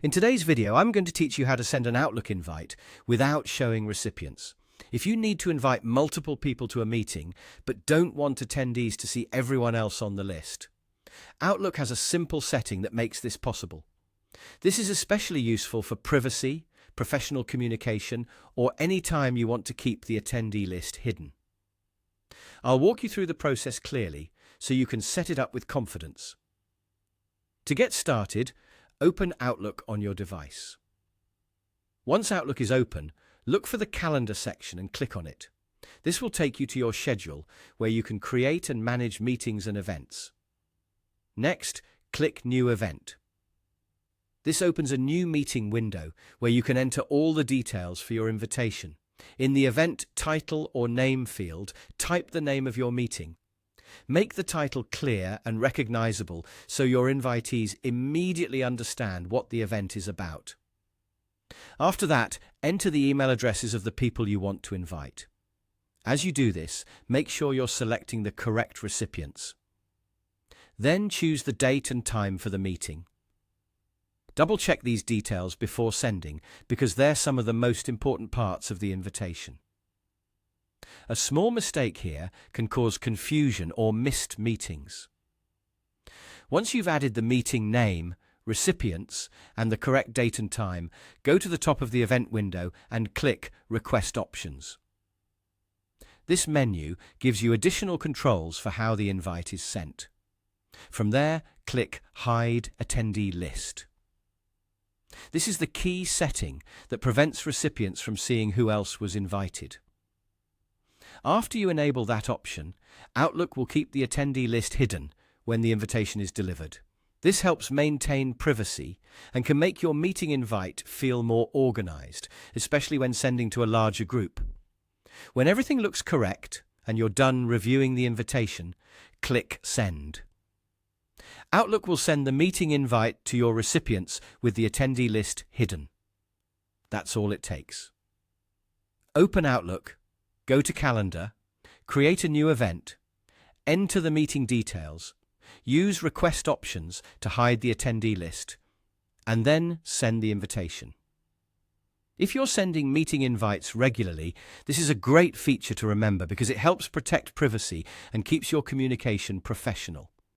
In today's video, I'm going to teach you how to send an Outlook invite without showing recipients. If you need to invite multiple people to a meeting, but don't want attendees to see everyone else on the list, Outlook has a simple setting that makes this possible. This is especially useful for privacy, professional communication, or any time you want to keep the attendee list hidden. I'll walk you through the process clearly so you can set it up with confidence. To get started, open Outlook on your device. Once Outlook is open, look for the Calendar section and click on it. This will take you to your schedule, where you can create and manage meetings and events. Next, click New Event. This opens a new meeting window where you can enter all the details for your invitation. In the event title or name field, type the name of your meeting. Make the title clear and recognizable so your invitees immediately understand what the event is about. After that, enter the email addresses of the people you want to invite. As you do this, make sure you're selecting the correct recipients. Then choose the date and time for the meeting. Double-check these details before sending, because they're some of the most important parts of the invitation. A small mistake here can cause confusion or missed meetings. Once you've added the meeting name, recipients, and the correct date and time, go to the top of the event window and click Request Options. This menu gives you additional controls for how the invite is sent. From there, click Hide Attendee List. This is the key setting that prevents recipients from seeing who else was invited. After you enable that option, Outlook will keep the attendee list hidden when the invitation is delivered. This helps maintain privacy and can make your meeting invite feel more organized, especially when sending to a larger group. When everything looks correct and you're done reviewing the invitation, click Send. Outlook will send the meeting invite to your recipients with the attendee list hidden. That's all it takes. Open Outlook, go to Calendar, create a new event, enter the meeting details, use Request Options to hide the attendee list, and then send the invitation. If you're sending meeting invites regularly, this is a great feature to remember because it helps protect privacy and keeps your communication professional.